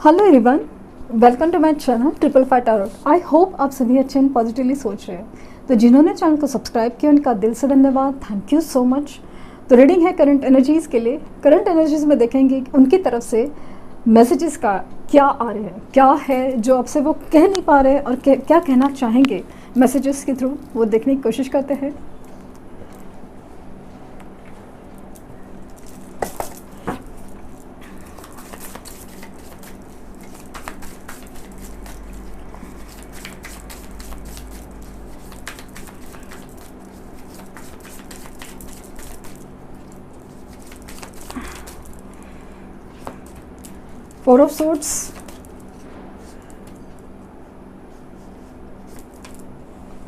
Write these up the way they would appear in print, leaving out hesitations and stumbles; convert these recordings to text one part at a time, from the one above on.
Hello everyone, welcome to my channel triple five tarot. I hope आप सभी अच्छे and positively सोच रहे हैं। तो जिन्होंने चैनल को सब्सक्राइब किया उनका दिल से धन्यवाद, थैंक यू सो मच। तो रीडिंग है करंट एनर्जीज़ के लिए। करंट एनर्जीज़ में देखेंगे कि उनकी तरफ से मैसेजेस का क्या आ रहे हैं, क्या है जो आपसे वो कह नहीं पा रहे हैं और क्या कहना चाहेंगे मैसेजेस के थ्रू, वो देखने की कोशिश करते हैं। Four of Swords,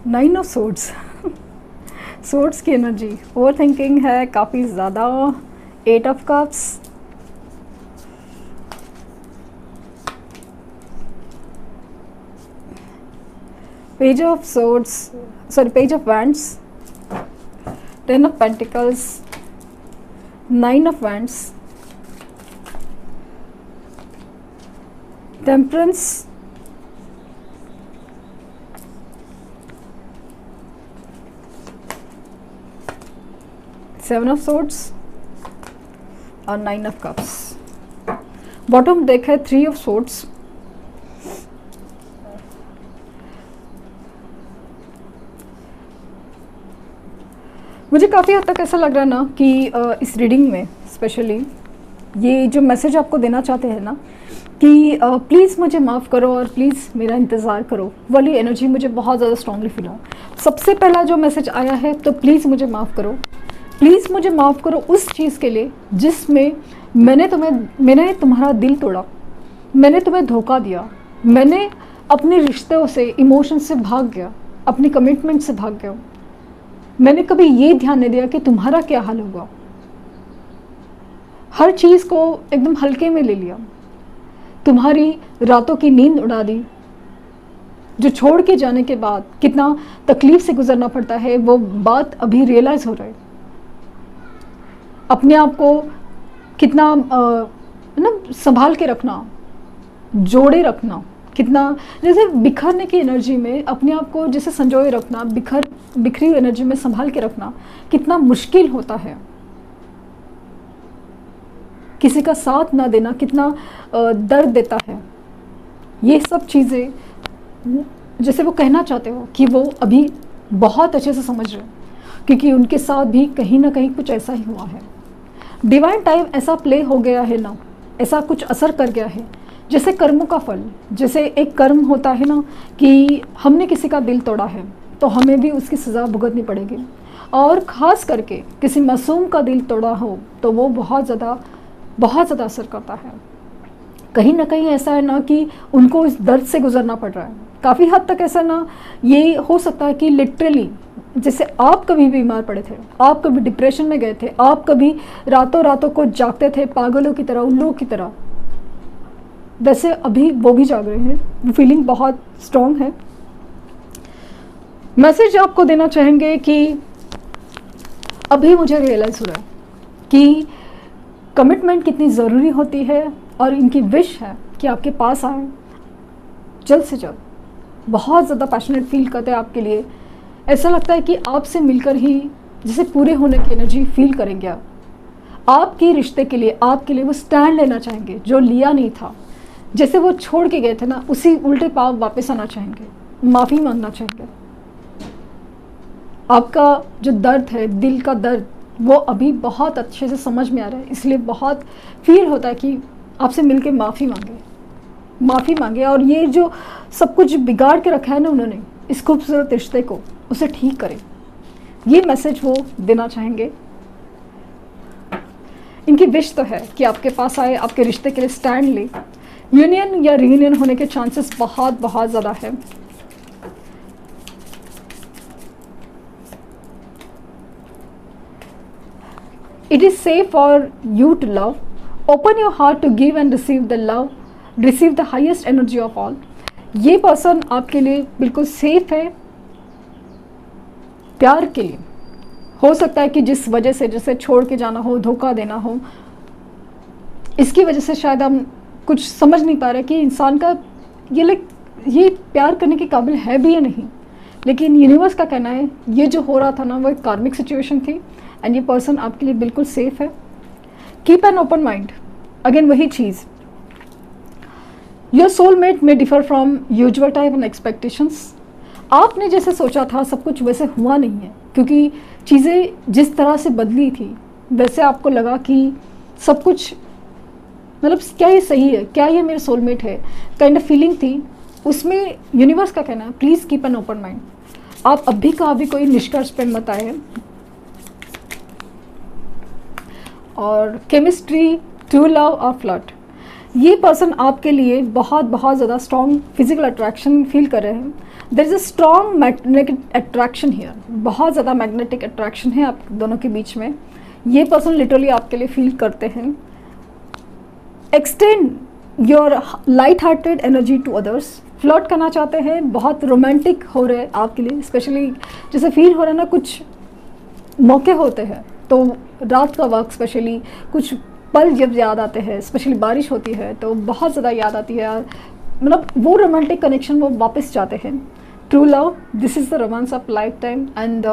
Nine of Swords, Swords की एनर्जी, ओवर थिंकिंग है काफ़ी ज़्यादा। Eight of Cups, Page of Swords, Page of Wands, Ten of Pentacles, Nine of Wands, Temperance, Seven of Swords और Nine of Cups। बॉटम देख है Three of Swords। मुझे काफ़ी हद तक ऐसा लग रहा है ना कि इस रीडिंग में स्पेशली ये जो मैसेज आपको देना चाहते हैं ना कि प्लीज़ मुझे माफ़ करो और प्लीज़ मेरा इंतज़ार करो, वाली एनर्जी मुझे बहुत ज़्यादा स्ट्रांगली फील हो। सबसे पहला जो मैसेज आया है तो प्लीज़ मुझे माफ़ करो, प्लीज़ मुझे माफ़ करो उस चीज़ के लिए जिसमें मैंने तुम्हारा दिल तोड़ा, मैंने तुम्हें धोखा दिया, मैंने अपने रिश्तों से, इमोशन से भाग गया, अपनी कमिटमेंट से भाग गया, मैंने कभी ये ध्यान नहीं दिया कि तुम्हारा क्या हाल होगा, हर चीज़ को एकदम हल्के में ले लिया, तुम्हारी रातों की नींद उड़ा दी। जो छोड़ के जाने के बाद कितना तकलीफ से गुजरना पड़ता है वो बात अभी रियलाइज़ हो रहा है। अपने आप को कितना ना संभाल के रखना, जोड़े रखना, कितना जैसे बिखरने की एनर्जी में अपने आप को जैसे संजोए रखना, बिखरी हुई एनर्जी में संभाल के रखना कितना मुश्किल होता है। किसी का साथ ना देना कितना दर्द देता है। ये सब चीज़ें जैसे वो कहना चाहते हो कि वो अभी बहुत अच्छे से समझ रहे हैं, क्योंकि उनके साथ भी कहीं ना कहीं कुछ ऐसा ही हुआ है। डिवाइन टाइम ऐसा प्ले हो गया है ना, ऐसा कुछ असर कर गया है जैसे कर्मों का फल। जैसे एक कर्म होता है ना कि हमने किसी का दिल तोड़ा है तो हमें भी उसकी सज़ा भुगतनी पड़ेगी, और ख़ास करके किसी मासूम का दिल तोड़ा हो तो वो बहुत ज़्यादा असर करता है। कहीं ना कहीं ऐसा है ना कि उनको इस दर्द से गुजरना पड़ रहा है। काफ़ी हद तक ऐसा ना ये हो सकता है कि लिटरली जैसे आप कभी बीमार पड़े थे, आप कभी डिप्रेशन में गए थे, आप कभी रातों को जागते थे पागलों की तरह, उल्लुओं की तरह, वैसे अभी वो भी जाग रहे हैं। फीलिंग बहुत स्ट्रॉन्ग है। मैसेज आपको देना चाहेंगे कि अभी मुझे रियलाइज़ हो रहा है कि कमिटमेंट कितनी ज़रूरी होती है, और इनकी विश है कि आपके पास आए जल्द से जल्द। बहुत ज़्यादा पैशनेट फील करते हैं आपके लिए। ऐसा लगता है कि आपसे मिलकर ही जैसे पूरे होने की एनर्जी फील करेंगे। आपके रिश्ते के लिए, आपके लिए वो स्टैंड लेना चाहेंगे जो लिया नहीं था। जैसे वो छोड़ के गए थे ना, उसी उल्टे पाव वापस आना चाहेंगे, माफ़ी मांगना चाहेंगे। आपका जो दर्द है, दिल का दर्द, वो अभी बहुत अच्छे से समझ में आ रहा है, इसलिए बहुत फील होता है कि आपसे मिलके माफ़ी मांगे और ये जो सब कुछ बिगाड़ के रखा है ना उन्होंने इस खूबसूरत रिश्ते को, उसे ठीक करें। ये मैसेज वो देना चाहेंगे। इनकी विश तो है कि आपके पास आए, आपके रिश्ते के लिए स्टैंड ले। यूनियन या रीयूनियन होने के चांसेस बहुत ज़्यादा है। It is safe for you to love. Open your heart to give and receive the love. Receive the highest energy of all. ये पर्सन आपके लिए बिल्कुल सेफ है प्यार के लिए। हो सकता है कि जिस वजह से जैसे छोड़ के जाना हो, धोखा देना हो, इसकी वजह से शायद हम कुछ समझ नहीं पा रहे कि इंसान का ये प्यार करने के काबिल है भी या नहीं। लेकिन यूनिवर्स का कहना है ये जो हो रहा था ना वो एक कार्मिक सिचुएशन थी एंड ये पर्सन आपके लिए बिल्कुल सेफ है। Keep an open mind. Again वही चीज़, योर सोलमेट में differ from usual type and expectations. आपने जैसे सोचा था सब कुछ वैसे हुआ नहीं है, क्योंकि चीज़ें जिस तरह से बदली थी वैसे आपको लगा कि सब कुछ मतलब क्या ये सही है, क्या ये मेरे सोलमेट है, काइंड ऑफ फीलिंग थी। उसमें यूनिवर्स का कहना है please keep an open mind. आप अभी का अभी कोई निष्कर्ष पे मत आए। और केमिस्ट्री, ट्रू लव और फ्लर्ट, ये पर्सन आपके लिए बहुत बहुत ज़्यादा स्ट्रॉन्ग फिजिकल अट्रैक्शन फील कर रहे हैं। There is a strong magnetic attraction here, बहुत ज़्यादा मैग्नेटिक अट्रैक्शन है आप दोनों के बीच में। ये पर्सन लिटरली आपके लिए फील करते हैं। Extend your light hearted energy to others. Flirt करना चाहते हैं, बहुत रोमांटिक हो रहे हैं आपके लिए, स्पेशली जैसे फील हो रहा है ना, कुछ मौके होते हैं तो रात का वक्त स्पेशली कुछ पल जब याद आते हैं, स्पेशली बारिश होती है तो बहुत ज़्यादा याद आती है, मतलब वो रोमांटिक कनेक्शन वो वापस जाते हैं। True love, this is the romance of life time. And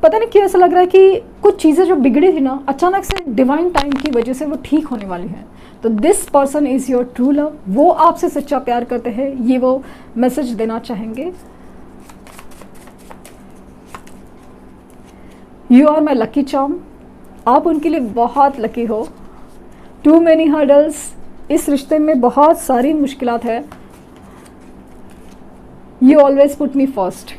पता नहीं क्यों ऐसा लग रहा है कि कुछ चीज़ें जो बिगड़ी थी ना अचानक से डिवाइन टाइम की वजह से वो ठीक होने वाली हैं। तो this person is your true love. वो आपसे सच्चा प्यार करते हैं, ये वो मैसेज देना चाहेंगे। You are my lucky charm. आप उनके लिए बहुत लकी हो। टू मैनी हर्डल्स, इस रिश्ते में बहुत सारी मुश्किलात है। You always put me first.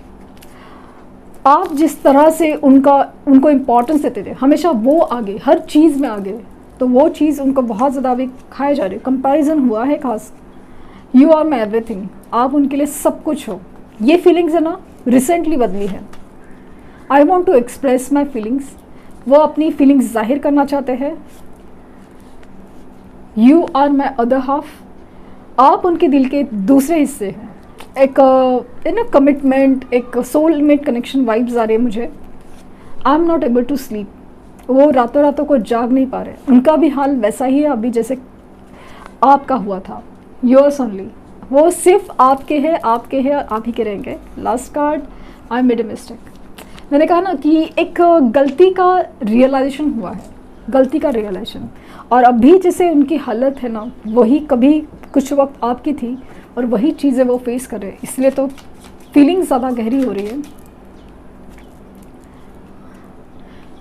आप जिस तरह से उनको इम्पोर्टेंस देते थे, हमेशा वो आगे, हर चीज़ में आगे, तो वो चीज़ उनको बहुत ज़्यादा अभी खाया जा रही है, कंपैरिजन हुआ है खास। यू आर माई एवरीथिंग, आप उनके लिए सब कुछ हो। ये फीलिंग्स है ना रिसेंटली बदली है। I want to express my feelings, वो अपनी फीलिंग्स जाहिर करना चाहते हैं। You are my other half, आप उनके दिल के दूसरे हिस्से हैं। एक ना कमिटमेंट, एक सोलमेट कनेक्शन वाइब्स आ रही है मुझे। I am not able to sleep, वो रातों रातों को जाग नहीं पा रहे। उनका भी हाल वैसा ही है अभी जैसे आपका हुआ था। योर्स ओनली, वो सिर्फ आपके हैं, आपके हैं, आप ही के रहेंगे। Last card, I made a mistake. मैंने कहा ना कि एक गलती का रियलाइजेशन हुआ है, गलती का रियलाइजेशन। और अभी जैसे उनकी हालत है ना वही कभी कुछ वक्त आपकी थी और वही चीज़ें वो फेस कर रहे हैं, इसलिए तो फीलिंग्स ज़्यादा गहरी हो रही है।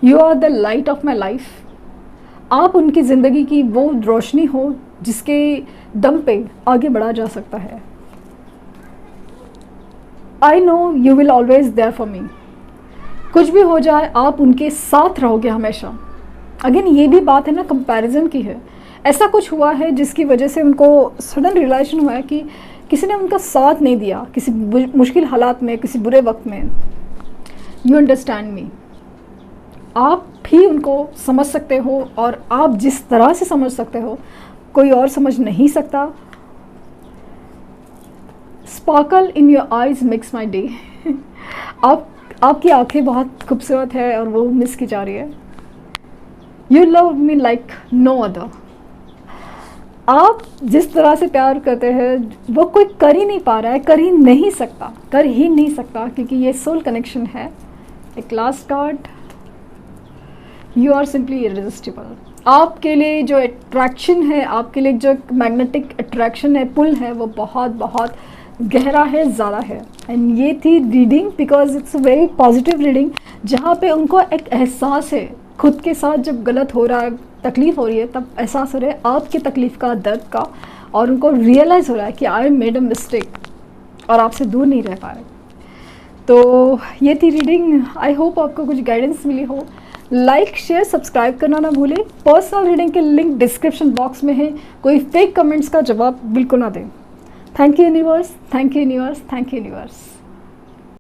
You are the light of my life, आप उनकी ज़िंदगी की वो रोशनी हो जिसके दम पे आगे बढ़ा जा सकता है। I know you will always there for me, कुछ भी हो जाए आप उनके साथ रहोगे हमेशा। अगेन ये भी बात है ना कंपैरिजन की है। ऐसा कुछ हुआ है जिसकी वजह से उनको सडन रियलाइजेशन हुआ है कि किसी ने उनका साथ नहीं दिया किसी मुश्किल हालात में, किसी बुरे वक्त में। यू अंडरस्टैंड मी, आप भी उनको समझ सकते हो और आप जिस तरह से समझ सकते हो कोई और समझ नहीं सकता। Sparkle in your eyes makes my day. आपकी आंखें बहुत खूबसूरत है और वो मिस की जा रही है। You love me like no other, आप जिस तरह से प्यार करते हैं वो कोई कर ही नहीं पा रहा है, कर ही नहीं सकता क्योंकि ये सोल कनेक्शन है। एक last card, you are simply irresistible. आपके लिए जो अट्रैक्शन है, आपके लिए जो मैग्नेटिक अट्रैक्शन है, पुल है, वो बहुत बहुत गहरा है, ज़्यादा है। एंड ये थी reading because it's a very positive reading, जहाँ पे उनको एक एहसास है खुद के साथ जब गलत हो रहा है, तकलीफ़ हो रही है, तब एहसास हो रहा है आपकी तकलीफ़ का, दर्द का, और उनको रियलाइज़ हो रहा है कि आई मेड अ मिस्टेक और आपसे दूर नहीं रह पा रहे। तो ये थी रीडिंग। आई होप आपको कुछ गाइडेंस मिली हो। लाइक, शेयर, सब्सक्राइब करना ना भूलें। पर्सनल रीडिंग के लिंक डिस्क्रिप्शन बॉक्स में है। कोई फेक कमेंट्स का जवाब बिल्कुल ना दें। Thank you universe, thank you universe, thank you universe.